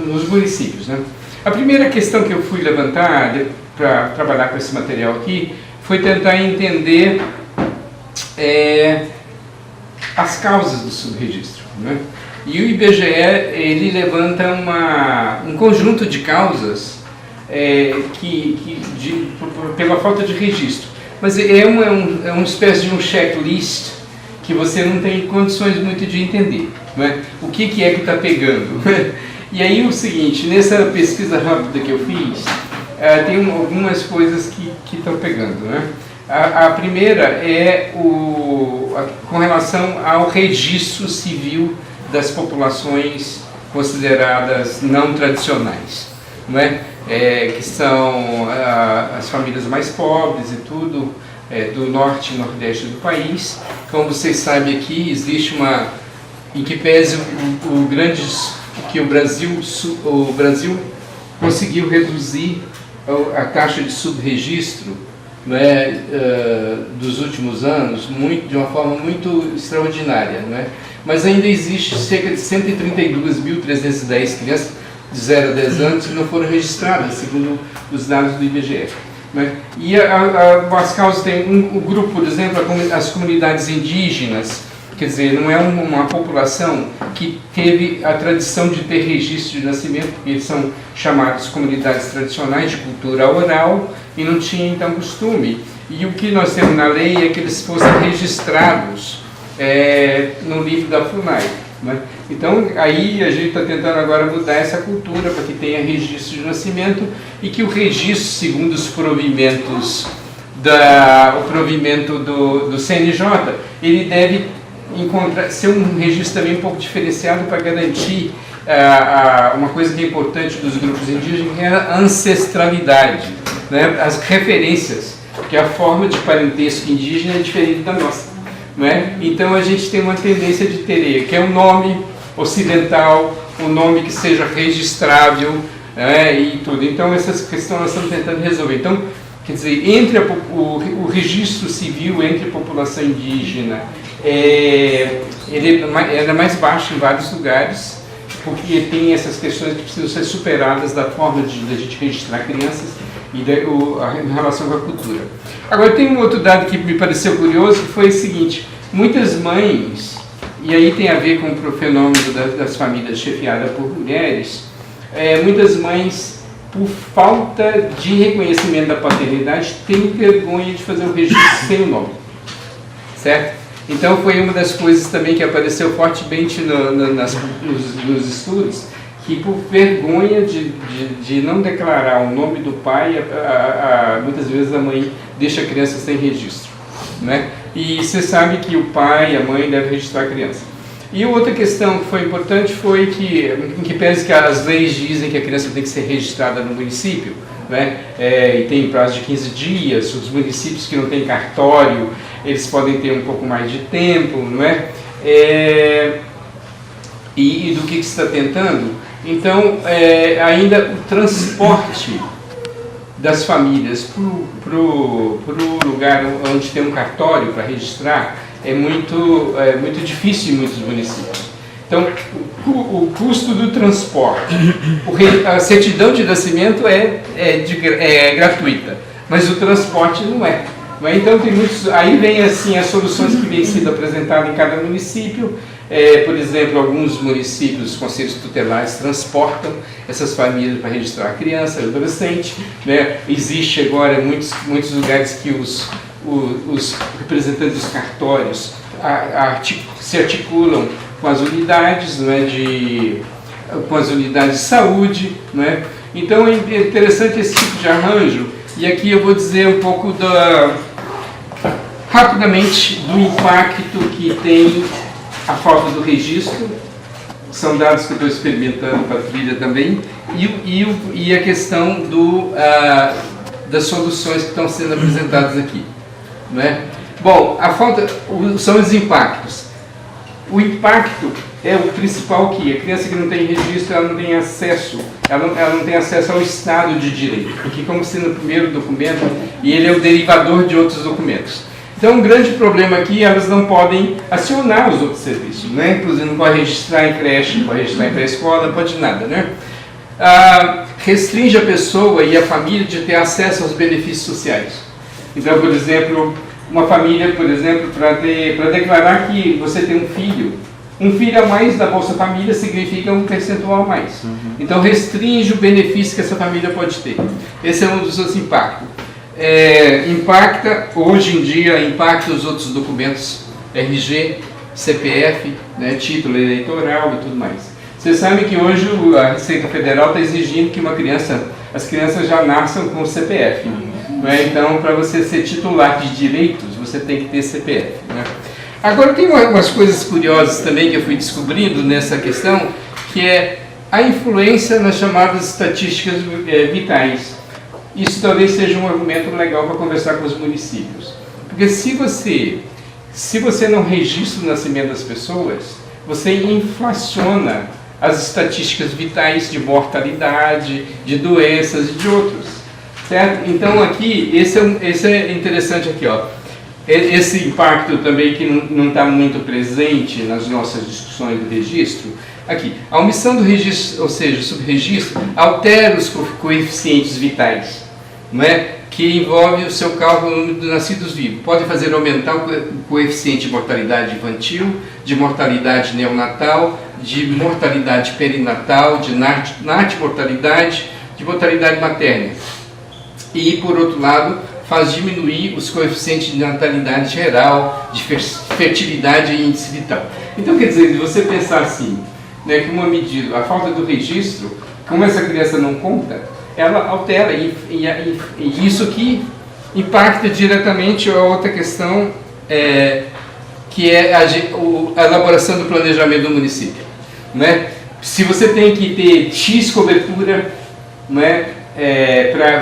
nos municípios, né? A primeira questão que eu fui levantar para trabalhar com esse material aqui foi tentar entender as causas do subregistro, né? E o IBGE ele levanta um conjunto de causas pela falta de registro, mas é uma espécie de um checklist que você não tem condições muito de entender, né? O que é que está pegando? E aí o seguinte, nessa pesquisa rápida que eu fiz, tem algumas coisas que estão pegando, né? A primeira é com relação ao registro civil das populações consideradas não tradicionais, não é? Que são as famílias mais pobres e tudo, do norte e nordeste do país. Como vocês sabem aqui, existe em que pese o Brasil conseguiu reduzir a taxa de subregistro, né, dos últimos anos de uma forma muito extraordinária, né? Mas ainda existe cerca de 132.310 crianças de 0 a 10 anos que não foram registradas, segundo os dados do IBGE, né? E as causas têm um grupo, por exemplo, as comunidades indígenas, quer dizer, não é uma população que teve a tradição de ter registro de nascimento, porque eles são chamados comunidades tradicionais de cultura oral e não tinha então costume. E o que nós temos na lei é que eles fossem registrados no livro da FUNAI, né? Então aí a gente está tentando agora mudar essa cultura para que tenha registro de nascimento e que o registro, segundo os provimentos do CNJ, ele deve ser um registro também um pouco diferenciado para garantir uma coisa que é importante dos grupos indígenas, que é a ancestralidade, né? As referências, porque a forma de parentesco indígena é diferente da nossa, né? Então a gente tem uma tendência de ter, que é um nome ocidental, um nome que seja registrável, e tudo. Então essas questões nós estamos tentando resolver. Então, quer dizer, entre o registro civil entre a população indígena, ele é mais baixo em vários lugares, porque tem essas questões que precisam ser superadas da forma de a gente registrar crianças e em relação com a cultura. Agora tem um outro dado que me pareceu curioso, que foi o seguinte: muitas mães, e aí tem a ver com o fenômeno das famílias chefiadas por mulheres, muitas mães, por falta de reconhecimento da paternidade, têm vergonha de fazer o registro sem o nome, certo? Então foi uma das coisas também que apareceu fortemente nos estudos, que por vergonha de não declarar o nome do pai, muitas vezes a mãe deixa a criança sem registro, né? E você sabe que o pai e a mãe devem registrar a criança. E outra questão que foi importante foi em que pese que as leis dizem que a criança tem que ser registrada no município, né? E tem prazo de 15 dias, os municípios que não têm cartório, eles podem ter um pouco mais de tempo, não é? E do que se está tentando? Então, ainda o transporte das famílias para o lugar onde tem um cartório para registrar é muito difícil em muitos municípios. Então, o custo do transporte, a certidão de nascimento é gratuita, mas o transporte não é. Então, aí vem assim as soluções que vêm sendo apresentadas em cada município. Por exemplo, alguns municípios, os conselhos tutelares transportam essas famílias para registrar a criança, o adolescente, né? Existe agora muitos lugares que os representantes dos cartórios se articulam com as unidades, com as unidades de saúde, né? Então é interessante esse tipo de arranjo. E aqui eu vou dizer um pouco rapidamente do impacto que tem a falta do registro. São dados que eu estou experimentando para a trilha também, e a questão das soluções que estão sendo apresentadas aqui, né? Bom, são os impactos. O impacto é o principal, que a criança que não tem registro, ela não tem acesso ao Estado de Direito, porque como sendo o primeiro documento, e ele é o derivador de outros documentos. Então, o grande problema aqui, elas não podem acionar os outros serviços, né? Inclusive, não pode registrar em creche, não pode registrar em pré-escola, não pode nada, né? Restringe a pessoa e a família de ter acesso aos benefícios sociais. Então, por exemplo, uma família, por exemplo, para declarar que você tem um filho a mais da Bolsa Família significa um percentual a mais. Então, restringe o benefício que essa família pode ter. Esse é um dos seus impactos. Impacta, hoje em dia, impacta os outros documentos, RG, CPF, né, título eleitoral e tudo mais. Vocês sabem que hoje a Receita Federal está exigindo que as crianças já nasçam com o CPF. Né? Então, para você ser titular de direitos, você tem que ter CPF. Né? Agora, tem umas coisas curiosas também que eu fui descobrindo nessa questão, que é a influência nas chamadas estatísticas vitais. Isso talvez seja um argumento legal para conversar com os municípios. Porque se você não registra o nascimento das pessoas, você inflaciona as estatísticas vitais de mortalidade, de doenças e de outros. Certo? Então aqui, esse é interessante aqui, ó. Esse impacto também que não está muito presente nas nossas discussões do registro. Aqui, a omissão do registro, ou seja, o subregistro, altera os coeficientes vitais, não é? Que envolve o seu cálculo no número de nascidos vivos. Pode fazer aumentar o coeficiente de mortalidade infantil, de mortalidade neonatal, de mortalidade perinatal, de natimortalidade, de mortalidade materna. E, por outro lado, faz diminuir os coeficientes de natalidade geral, de fertilidade e índice vital. Então, quer dizer, se você pensar assim, né, que uma medida, a falta do registro, como essa criança não conta, ela altera, e isso que impacta diretamente a outra questão, que é a elaboração do planejamento do município. Né? Se você tem que ter X cobertura, né,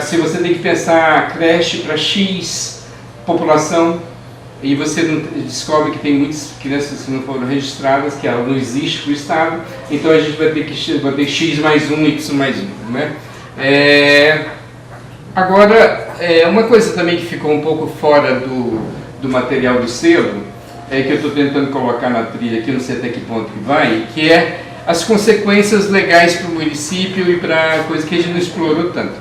se você tem que pensar creche para X população, e você descobre que tem muitas crianças que não foram registradas, que ela não existe para o Estado, então a gente vai ter X mais 1, Y mais 1. Né? Agora, uma coisa também que ficou um pouco fora do material do selo, que eu estou tentando colocar na trilha aqui, não sei até que ponto que vai, que é as consequências legais para o município e para coisa que a gente não explorou tanto.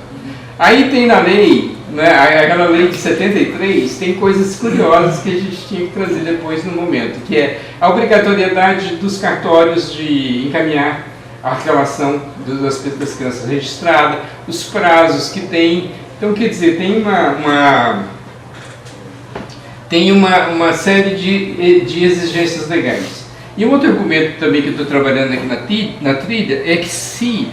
Aí tem na lei, né, aquela lei de 73, tem coisas curiosas que a gente tinha que trazer depois no momento, que é a obrigatoriedade dos cartórios de encaminhar a relação das crianças registradas, os prazos que tem. Então, quer dizer, tem uma série de exigências legais. E um outro argumento também que eu estou trabalhando aqui na trilha é que se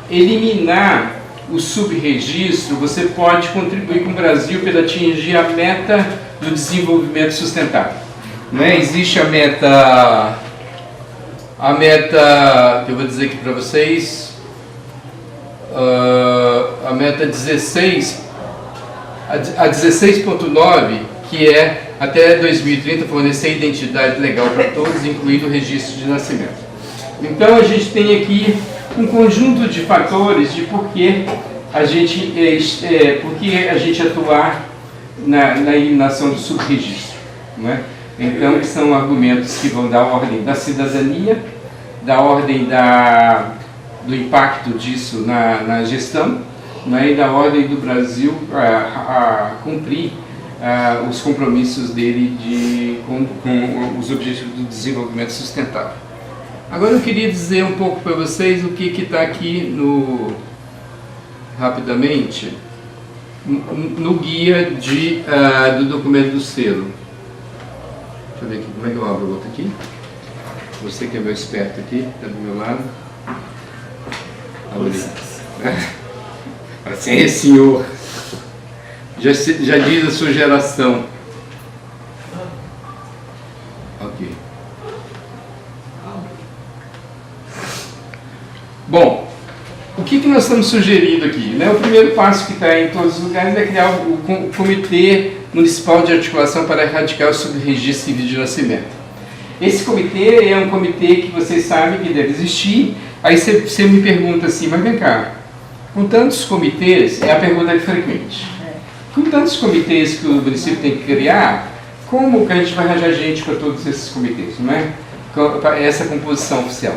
eliminar o subregistro, você pode contribuir com o Brasil para atingir a meta do desenvolvimento sustentável. Né? Existe a meta que eu vou dizer aqui para vocês, a meta 16, a 16.9, que é até 2030 fornecer identidade legal para todos, incluindo o registro de nascimento. Então a gente tem aqui um conjunto de fatores de por que a gente atuar na eliminação do subregistro. Não é? Então são argumentos que vão da ordem da cidadania, da ordem do impacto disso na gestão, né, e da ordem do Brasil a cumprir os compromissos dele com os objetivos do desenvolvimento sustentável. Agora eu queria dizer um pouco para vocês o que está aqui rapidamente, no guia do documento do selo. Deixa eu ver aqui, como é que eu abro o outro aqui? Você que é meu esperto aqui, está do meu lado. Assim, senhor. Já diz a sua geração. Ok. Bom, o que nós estamos sugerindo aqui? Né? O primeiro passo que está em todos os lugares é criar o Comitê Municipal de Articulação para erradicar o subregistro civil de nascimento. Esse comitê é um comitê que vocês sabem que deve existir. Aí você me pergunta assim, mas vem cá, com tantos comitês, é a pergunta frequente. Com tantos comitês que o município tem que criar, como que a gente vai arranjar gente para todos esses comitês, não é? Para essa composição oficial.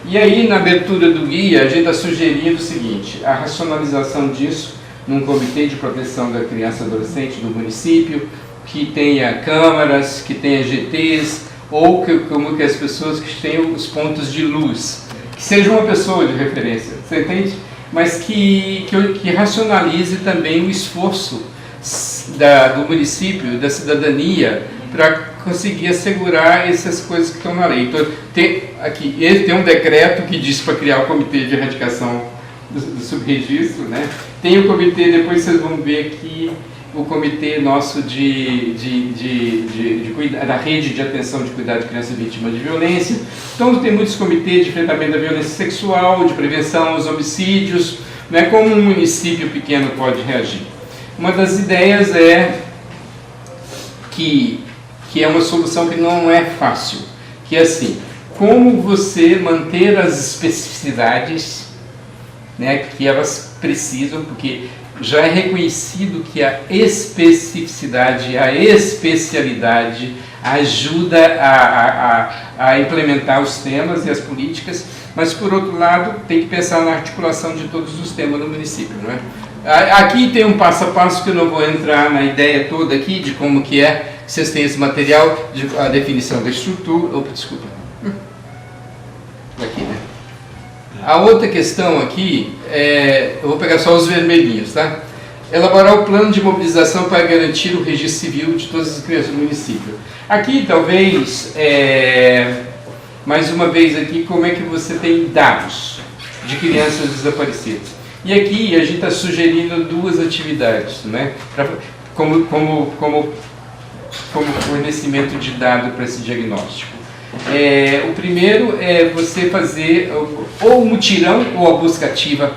E aí, na abertura do guia, a gente está sugerindo o seguinte: a racionalização disso num comitê de proteção da criança e adolescente do município, que tenha câmaras, que tenha GTs, ou como que as pessoas que tenham os pontos de luz, que seja uma pessoa de referência, você entende? Mas que racionalize também o esforço do município, da cidadania, para conseguir assegurar essas coisas que estão na lei. Então, tem um decreto que diz para criar o comitê de erradicação do subregistro, né? Tem o comitê, depois vocês vão ver aqui, o comitê nosso da rede de atenção de cuidado de criança vítima de violência. Então, tem muitos comitês de enfrentamento da violência sexual, de prevenção aos homicídios, né? Como um município pequeno pode reagir. Uma das ideias é que é uma solução que não é fácil, que é assim: como você manter as especificidades, né, que elas precisam, porque já é reconhecido que a especificidade, a especialidade ajuda a implementar os temas e as políticas, mas por outro lado tem que pensar na articulação de todos os temas no município, não é? Aqui tem um passo a passo que eu não vou entrar na ideia toda aqui de como que é. Vocês têm esse material, a definição da estrutura. Opa, desculpa. Aqui, né? A outra questão aqui, eu vou pegar só os vermelhinhos, tá? Elaborar o plano de mobilização para garantir o registro civil de todas as crianças do município. Aqui, talvez, mais uma vez aqui, como é que você tem dados de crianças desaparecidas. E aqui a gente está sugerindo duas atividades, né? Como fornecimento de dado para esse diagnóstico. O primeiro é você fazer ou um mutirão ou a busca ativa,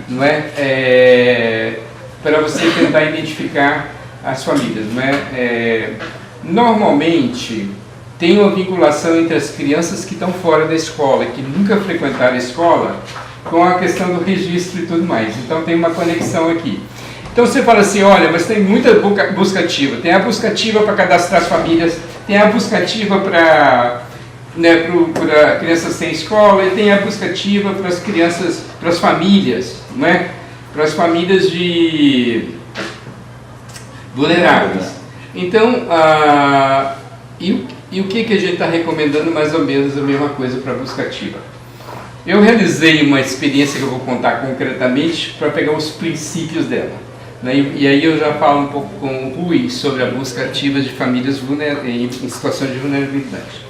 não é? Para você tentar identificar as famílias, não é? Normalmente tem uma vinculação entre as crianças que estão fora da escola, que nunca frequentaram a escola, com a questão do registro e tudo mais. Então tem uma conexão aqui. Então você fala assim: olha, mas tem muita busca ativa. Tem a busca ativa para cadastrar as famílias, tem a busca ativa para crianças sem escola, e tem a busca ativa para as crianças, para as famílias, não é? Para as famílias vulneráveis. Então, e o que a gente está recomendando? Mais ou menos a mesma coisa para a busca ativa. Eu realizei uma experiência que eu vou contar concretamente para pegar os princípios dela, né? E aí eu já falo um pouco com o Rui sobre a busca ativa de famílias em situações de vulnerabilidade.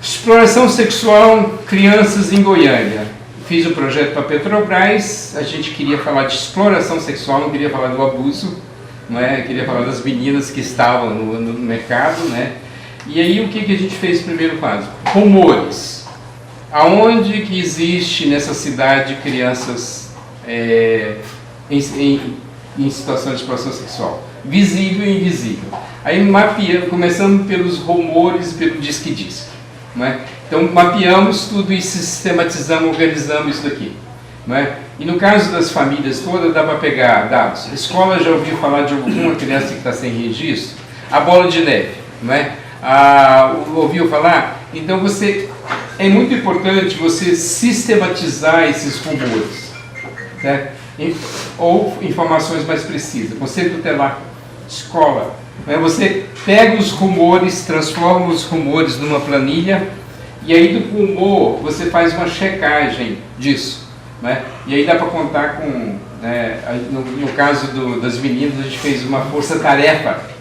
Exploração sexual, crianças em Goiânia. Fiz o projeto para a Petrobras, a gente queria falar de exploração sexual, não queria falar do abuso, não é? Queria falar das meninas que estavam no mercado, né? E aí o que a gente fez no primeiro caso? Rumores. Aonde que existe nessa cidade crianças em situação de exploração sexual? Visível e invisível. Aí mapeando, começando pelos rumores, pelo diz que diz. Não é? Então mapeamos tudo e sistematizamos, organizamos isso daqui. Não é? E no caso das famílias todas, dá para pegar dados. A escola já ouviu falar de alguma criança que está sem registro? A bola de neve, não é? Ouviu falar? Então é muito importante você sistematizar esses rumores, certo? Ou informações mais precisas. Conselho tutelar, escola. Você pega os rumores, transforma os rumores numa planilha, e aí do rumor você faz uma checagem disso, né? E aí dá para contar com, né, no caso das meninas, a gente fez uma força-tarefa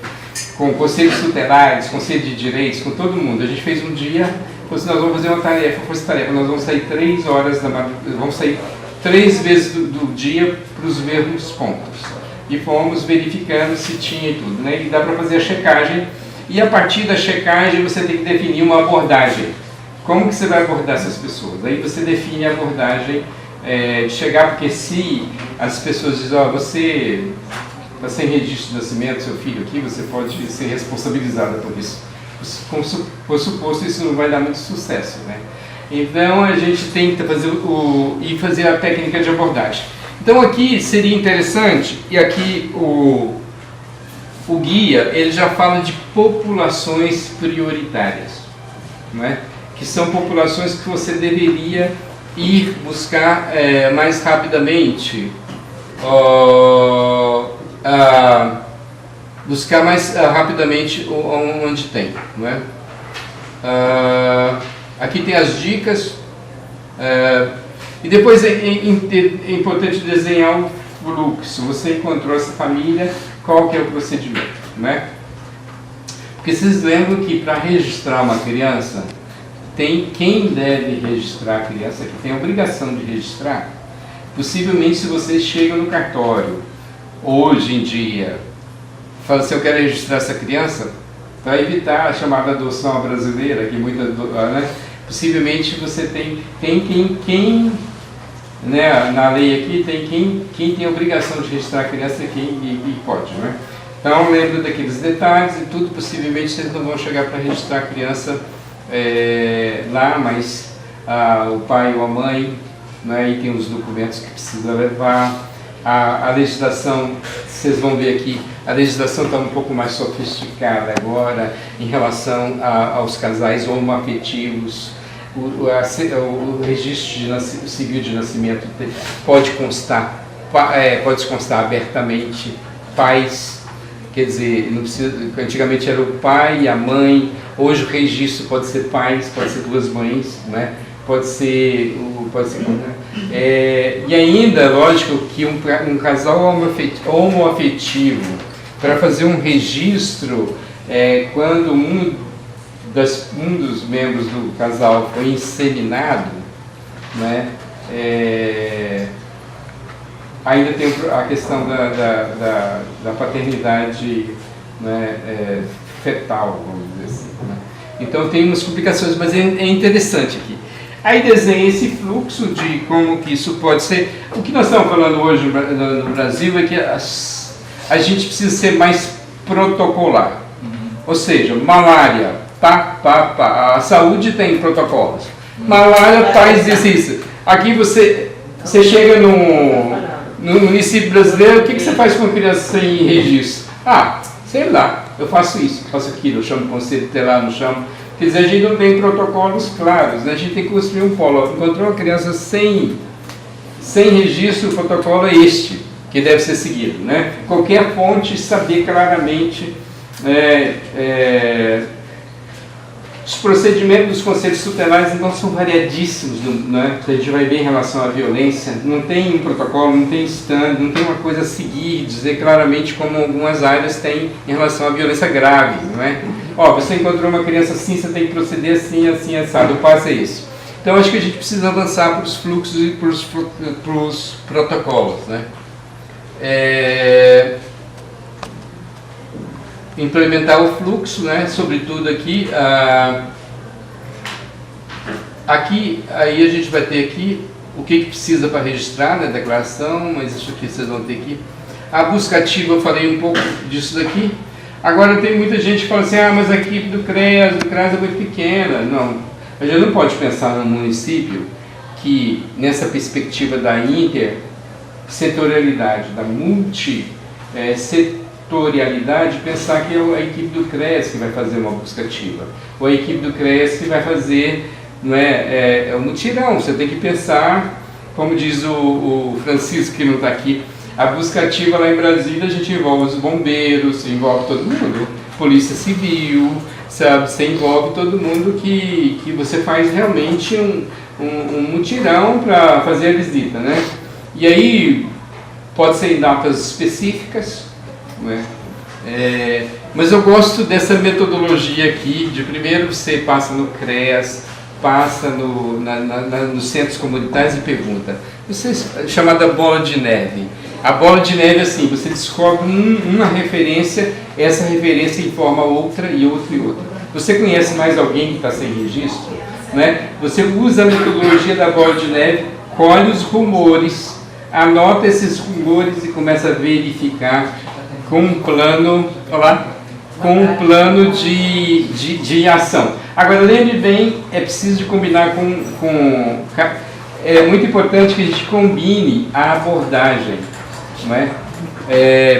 com conselhos tutelares, conselho de direitos, com todo mundo. A gente fez um dia, nós vamos fazer uma tarefa, força-tarefa, nós vamos sair 3 horas da madrugada, vamos sair 3 vezes do dia para os mesmos pontos. E fomos verificando se tinha e tudo, né? E dá para fazer a checagem, e a partir da checagem você tem que definir uma abordagem. Como que você vai abordar essas pessoas? Aí você define a abordagem de chegar, porque se as pessoas dizem: ó, você está sem registro de nascimento, seu filho aqui, você pode ser responsabilizada por isso. Como por suposto, isso não vai dar muito sucesso, né? Então a gente tenta fazer a técnica de abordagem. Então aqui seria interessante, e aqui o guia ele já fala de populações prioritárias, não é? Que são populações que você deveria ir buscar mais rapidamente, buscar mais rapidamente onde tem, não é? Aqui tem as dicas, e depois é importante desenhar o fluxo. Você encontrou essa família, qual que é o procedimento, né? Porque vocês lembram que para registrar uma criança, tem quem deve registrar a criança, que tem a obrigação de registrar. Possivelmente, se você chega no cartório, hoje em dia, fala assim, eu quero registrar essa criança, para evitar a chamada adoção brasileira, que muita, né? Possivelmente você tem quem né, na lei aqui, tem quem tem a obrigação de registrar a criança e pode, né? Então, lembra daqueles detalhes e tudo, possivelmente vocês não vão chegar para registrar a criança lá, mas o pai ou a mãe, né, e tem os documentos que precisa levar. A legislação, vocês vão ver aqui, a legislação está um pouco mais sofisticada agora em relação aos casais homoafetivos. O registro civil de nascimento pode constar abertamente pais, quer dizer, não precisa, antigamente era o pai e a mãe, hoje o registro pode ser pais, pode ser duas mães, né? Pode ser e ainda, lógico, que um casal homoafetivo, para fazer um registro, quando um dos membros do casal foi inseminado, né, ainda tem a questão da paternidade, né, fetal, vamos dizer assim, né? Então tem umas complicações, mas é interessante aqui. Aí desenha esse fluxo de como que isso pode ser. O que nós estamos falando hoje no Brasil é que a gente precisa ser mais protocolar. Ou seja, malária, a saúde tem protocolos. Malária faz isso. Aqui você chega no município brasileiro, o que você faz com uma criança sem registro? Sei lá, eu faço isso, faço aquilo, eu chamo o conselho tutelar, não chamo. Quer dizer, a gente não tem protocolos claros, né? A gente tem que construir um polo. Encontrou uma criança sem registro, o protocolo é este, que deve ser seguido, né? Qualquer fonte saber claramente os procedimentos dos conselhos tutelares então são variadíssimos, né? A gente vai ver em relação à violência, não tem um protocolo, não tem stand, não tem uma coisa a seguir, dizer claramente como algumas áreas têm em relação à violência grave, não é? Você encontrou uma criança assim, você tem que proceder assim, assim, assado, o passo é isso. Então acho que a gente precisa avançar para os fluxos e para os protocolos, né? Implementar o fluxo, né? Sobretudo aqui, aí a gente vai ter aqui o que precisa para registrar, né? Declaração, mas isso aqui vocês vão ter aqui. A busca ativa, eu falei um pouco disso daqui. Agora tem muita gente que fala assim, mas a equipe do CREAS é muito pequena. Não, a gente não pode pensar num município que, nessa perspectiva da intersetorialidade, da multissetorialidade, pensar que é a equipe do CREAS que vai fazer uma busca ativa, ou a equipe do CREAS que vai fazer, não é um mutirão. Você tem que pensar, como diz o Francisco, que não está aqui, a busca ativa lá em Brasília, a gente envolve os bombeiros, envolve todo mundo, polícia civil, sabe? Você envolve todo mundo que você faz realmente um mutirão para fazer a visita, né? E aí, pode ser em datas específicas, né? Mas eu gosto dessa metodologia aqui, de primeiro você passa no CREAS, passa nos centros comunitários e pergunta. Chamada bola de neve. A bola de neve, assim, você descobre uma referência, essa referência informa outra e outra e outra. Você conhece mais alguém que está sem registro? Né? Você usa a metodologia da bola de neve, colhe os rumores, anota esses rumores e começa a verificar com um plano, de ação. Agora, lembre bem, é preciso de combinar é muito importante que a gente combine a abordagem, não é?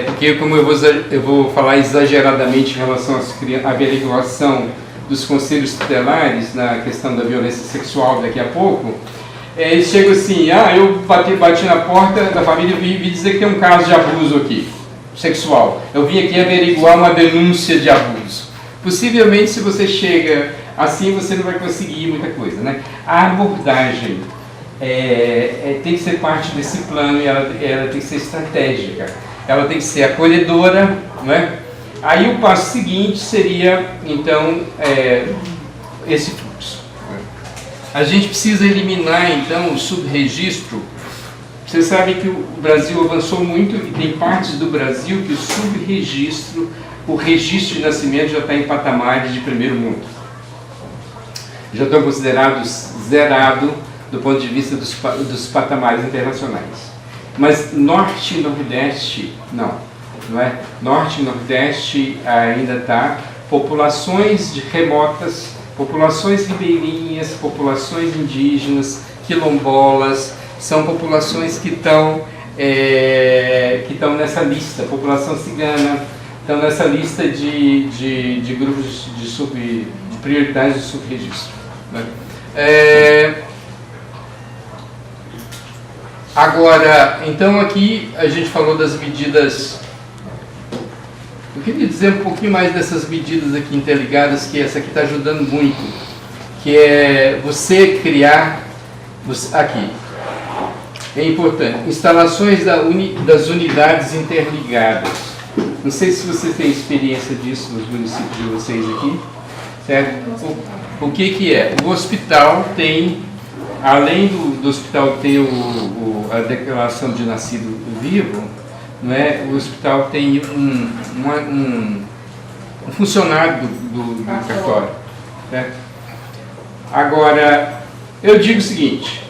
Porque como eu vou falar exageradamente em relação à averiguação dos conselhos tutelares na questão da violência sexual daqui a pouco, eles chegam assim, eu bati na porta da família e vi dizer que tem um caso de abuso aqui, sexual. Eu vim aqui averiguar uma denúncia de abuso. Possivelmente, se você chega assim, você não vai conseguir muita coisa, né? A abordagem tem que ser parte desse plano e ela tem que ser estratégica. Ela tem que ser acolhedora, né? Aí o passo seguinte seria, então, esse fluxo. A gente precisa eliminar, então, o subregistro. Vocês sabem que o Brasil avançou muito e tem partes do Brasil que o subregistro, o registro de nascimento já está em patamares de primeiro mundo. Já estão considerados zerado do ponto de vista dos patamares internacionais. Mas Norte e Nordeste, não é? Norte e Nordeste ainda está, populações remotas, populações ribeirinhas, populações indígenas, quilombolas, são populações que estão nessa lista, população cigana, estão nessa lista de grupos de prioritários de subregistro. Né? Agora, então aqui a gente falou das medidas. Eu queria dizer um pouquinho mais dessas medidas aqui interligadas, que essa aqui está ajudando muito, que é você criar, aqui, é importante, instalações das unidades interligadas. Não sei se você tem experiência disso nos municípios de vocês aqui, certo? O que é? O hospital tem, além do hospital ter a declaração de nascido vivo, não é? O hospital tem um funcionário do cartório. Certo? Agora, eu digo o seguinte,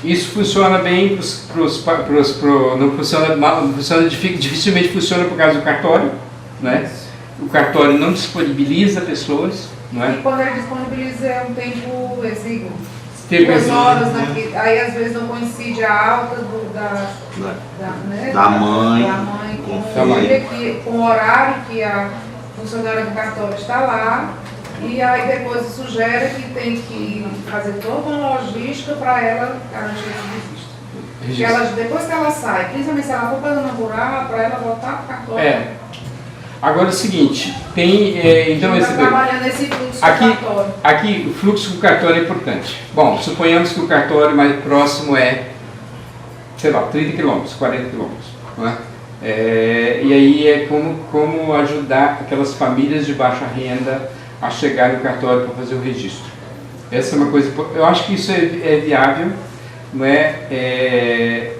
isso funciona bem, não funciona mal, dificilmente funciona por causa do cartório, né? O cartório não disponibiliza pessoas, não é? E quando ele disponibiliza é um tempo exíguo. 2 horas, aí às vezes não coincide a alta da mãe com o horário que a funcionária do cartório está lá, e aí depois isso sugere que tem que fazer toda uma logística para ela garantir esse registro. Depois que ela sai, principalmente se ela for para zona rural, para ela voltar para o cartório. Agora é o seguinte, tem, então esse trabalhando esse fluxo do cartório. Aqui o fluxo do cartório é importante. Bom, suponhamos que o cartório mais próximo sei lá, 30 quilômetros, 40 quilômetros. Não é? E aí é como ajudar aquelas famílias de baixa renda a chegar no cartório para fazer o registro. Essa é uma coisa, eu acho que isso é viável, não é?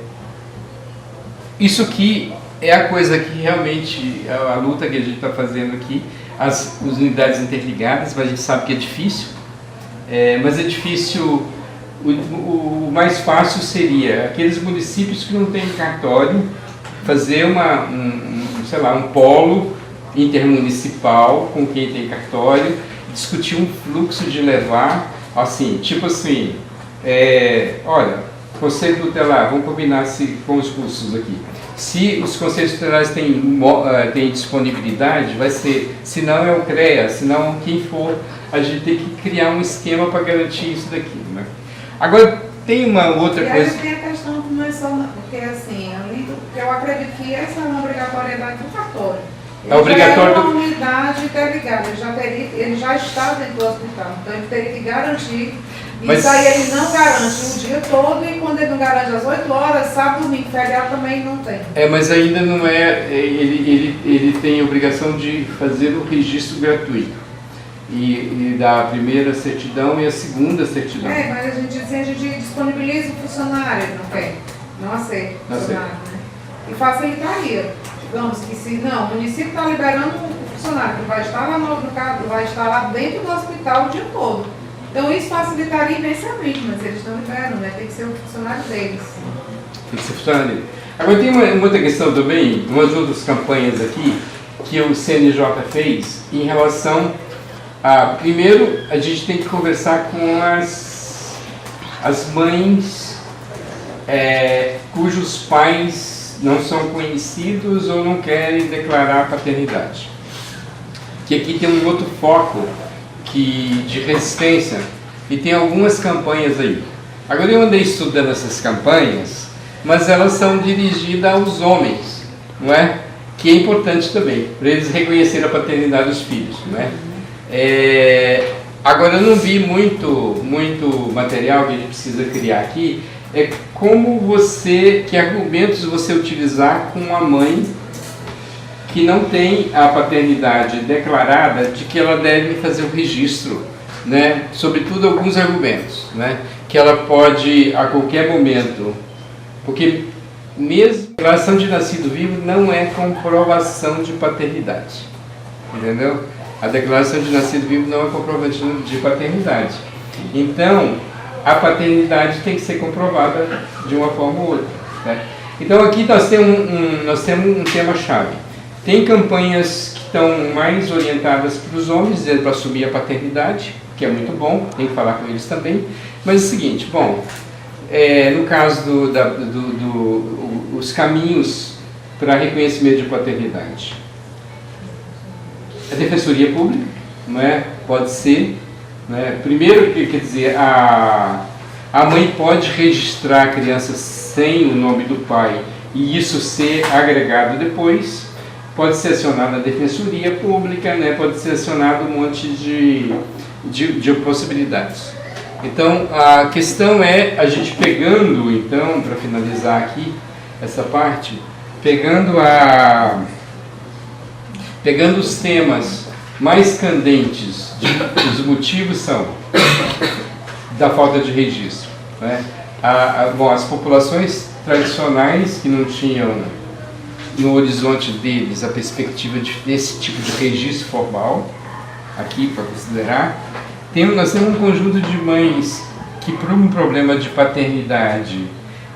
Isso aqui é a coisa que realmente, a luta que a gente está fazendo aqui, as unidades interligadas, mas a gente sabe que é difícil, mas é difícil, o mais fácil seria aqueles municípios que não têm cartório, fazer um polo intermunicipal com quem tem cartório, discutir um fluxo de levar, assim, tipo assim, olha, Conselho Tutelar, vamos combinar com os cursos aqui. Se os conselhos tutelares têm disponibilidade, vai ser, se não é o CREA, se não quem for, a gente tem que criar um esquema para garantir isso daqui, né? Agora, tem uma outra coisa... E aí tem a questão que não é só, porque assim, eu acredito que essa é uma obrigatoriedade do cartório. É obrigatório. Ele já é uma unidade interligada, ele já está dentro do hospital, então ele teria que garantir. Isso aí ele não garante o dia todo, e quando ele não garante às 8 horas, sábado, domingo, feriado também não tem. Mas ainda não ele tem a obrigação de fazer o registro gratuito. E da primeira certidão e a segunda certidão. Mas a gente disponibiliza o funcionário, não aceita o funcionário, né? E facilitaria. Digamos que se não, o município está liberando o funcionário, que vai estar lá vai estar lá dentro do hospital o dia todo. Então isso facilitaria imensamente, mas eles estão liberando, né? Tem que ser o funcionário deles. Tem que ser funcionário deles. Agora tem uma outra questão também, umas outras campanhas aqui, que o CNJ fez em relação a... Primeiro, a gente tem que conversar com as mães cujos pais não são conhecidos ou não querem declarar paternidade. Que aqui tem um outro foco de resistência e tem algumas campanhas aí. Agora eu andei estudando essas campanhas, mas elas são dirigidas aos homens, não é? Que é importante também, para eles reconhecerem a paternidade dos filhos, não é? Agora eu não vi muito material que a gente precisa criar aqui, que argumentos você utilizar com uma mãe que não tem a paternidade declarada, de que ela deve fazer o registro, né? Sobretudo alguns argumentos, né? Que ela pode a qualquer momento, porque mesmo a declaração de nascido vivo não é comprovação de paternidade, entendeu? A declaração de nascido vivo não é comprovação de paternidade. Então, a paternidade tem que ser comprovada de uma forma ou outra, né? Então aqui nós temos um tema-chave. Tem campanhas que estão mais orientadas para os homens, dizendo para assumir a paternidade, que é muito bom, tem que falar com eles também. Mas é o seguinte, bom, no caso os caminhos para reconhecimento de paternidade. A Defensoria Pública, não é? Pode ser. Né? Primeiro, quer dizer, a mãe pode registrar a criança sem o nome do pai e isso ser agregado depois. Pode ser acionada a Defensoria Pública, né? Pode ser acionado um monte de possibilidades. Então, a questão é a gente pegando, então, para finalizar aqui essa parte, pegando os temas mais candentes, os motivos são da falta de registro, né? Bom, as populações tradicionais que não tinham no horizonte deles a perspectiva desse tipo de registro formal, aqui para considerar, nós temos um conjunto de mães que, por um problema de paternidade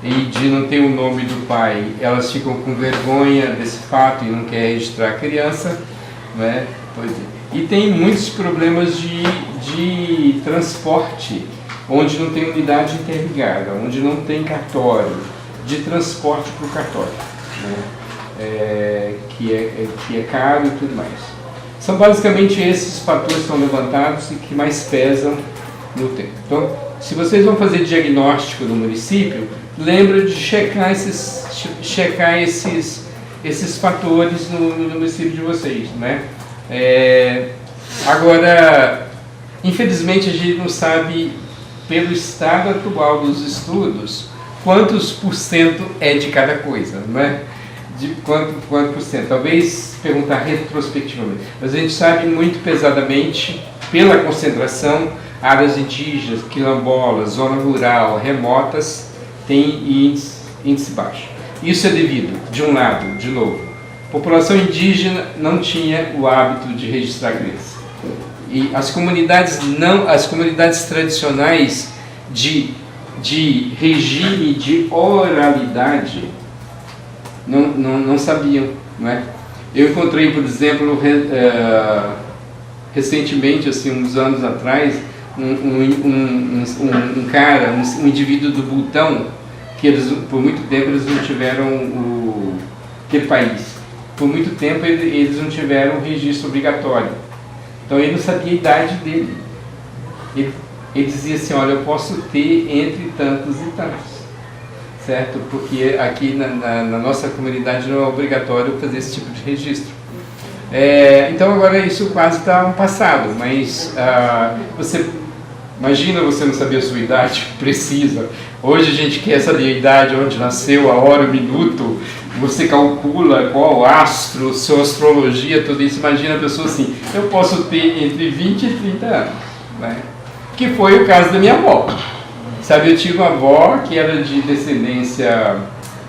e de não ter o nome do pai, elas ficam com vergonha desse fato e não querem registrar a criança, né? E tem muitos problemas de transporte, onde não tem unidade interligada, onde não tem cartório, de transporte para o cartório, né? Que é caro e tudo mais. São basicamente esses fatores que estão levantados e que mais pesam no tempo. Então, se vocês vão fazer diagnóstico no município, lembra de checar esses fatores no município de vocês, né? Agora, infelizmente a gente não sabe, pelo estado atual dos estudos, quantos por cento é de cada coisa, não é? De quanto por cento, talvez perguntar retrospectivamente, mas a gente sabe muito pesadamente, pela concentração, áreas indígenas, quilombolas, zona rural, remotas, tem índice baixo. Isso é devido, de um lado, de novo, a população indígena não tinha o hábito de registrar criança. E as comunidades tradicionais de regime de oralidade não sabiam, não é? Eu encontrei, por exemplo, recentemente, assim, uns anos atrás, um cara, um indivíduo do Butão, que por muito tempo eles não tiveram aquele país. Por muito tempo eles não tiveram registro obrigatório. Então ele não sabia a idade dele. Ele dizia assim, olha, eu posso ter entre tantos e tantos. Certo? Porque aqui na nossa comunidade não é obrigatório fazer esse tipo de registro. Então agora isso quase está um passado, mas você imagina você não saber a sua idade precisa. Hoje a gente quer saber a idade, onde nasceu, a hora, o minuto, você calcula qual astro, sua astrologia, tudo isso. Imagina a pessoa assim, eu posso ter entre 20 e 30 anos, né? Que foi o caso da minha avó. Sabe, eu tive uma avó que era de descendência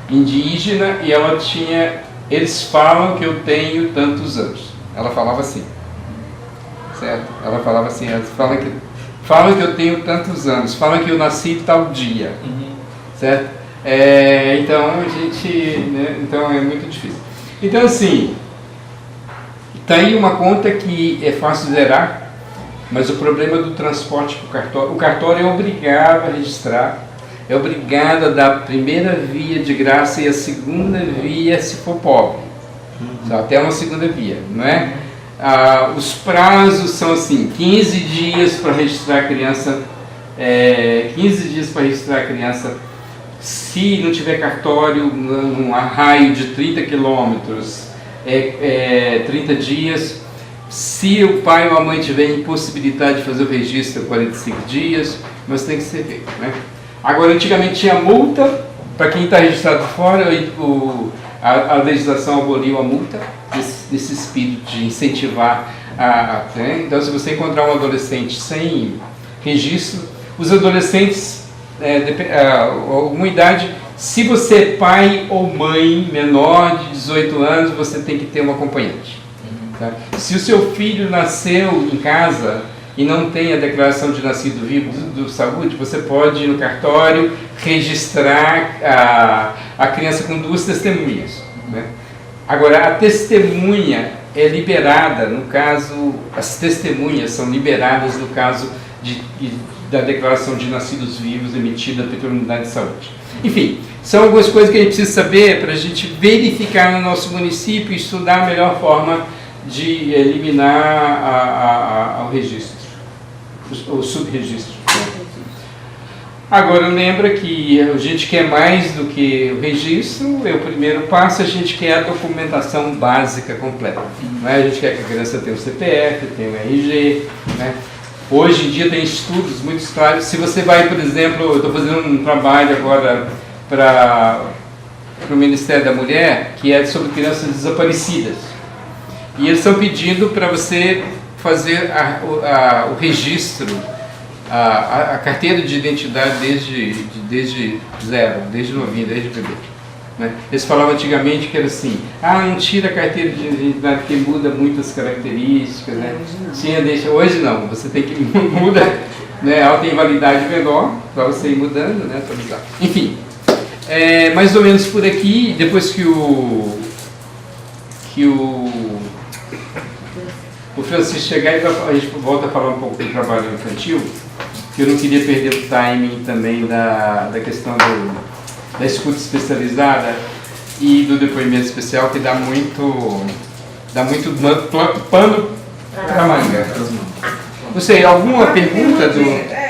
indígena e ela tinha, eles falam que eu tenho tantos anos. Ela falava assim, certo? Ela falava assim, elas falam que eu tenho tantos anos, falam que eu nasci tal dia, certo? Então a gente, né, então é muito difícil. Então assim, tá aí uma conta que é fácil zerar. Mas o problema do transporte para o cartório é obrigado a registrar. é obrigado a dar a primeira via de graça e a segunda via se for pobre. Só até uma segunda via, não é? Os prazos são assim, 15 dias para registrar a criança, 15 dias para registrar a criança, se não tiver cartório num raio de 30 quilômetros, 30 dias, se o pai ou a mãe tiver impossibilidade de fazer o registro, 45 dias, mas tem que ser feito, né? Agora, antigamente tinha multa, para quem está registrado fora, a legislação aboliu a multa, nesse espírito de incentivar né? Então, se você encontrar um adolescente sem registro, os adolescentes, alguma idade, se você é pai ou mãe menor de 18 anos, você tem que ter um acompanhante. Tá? Se o seu filho nasceu em casa e não tem a declaração de nascido vivo do saúde, você pode ir no cartório registrar a criança com 2 testemunhas. Né? Agora, a testemunha é liberada, no caso, as testemunhas são liberadas no caso da declaração de nascidos vivos emitida pela unidade de saúde. Enfim, são algumas coisas que a gente precisa saber para a gente verificar no nosso município e estudar a melhor forma de eliminar o registro, o subregistro. Agora lembra que a gente quer mais do que o registro, o primeiro passo a gente quer a documentação básica completa. Não é? A gente quer que a criança tenha o CPF, tenha o RG, né? Hoje em dia tem estudos muito claros. Se você vai, por exemplo, eu estou fazendo um trabalho agora para o Ministério da Mulher, que é sobre crianças desaparecidas. E eles estão pedindo para você fazer o registro, a carteira de identidade desde zero, desde novinho, desde bebê. Né? Eles falavam antigamente que era assim, não tira a carteira de identidade porque muda muitas características, né? Hoje não, você tem que mudar, né? Ela tem validade menor para você ir mudando, né? Atualizar. Enfim, mais ou menos por aqui, depois que o Francisco chegar, a gente volta a falar um pouco do trabalho infantil, que eu não queria perder o timing também da questão da escuta especializada e do depoimento especial, que dá muito pano para manga. Não sei, alguma pergunta do...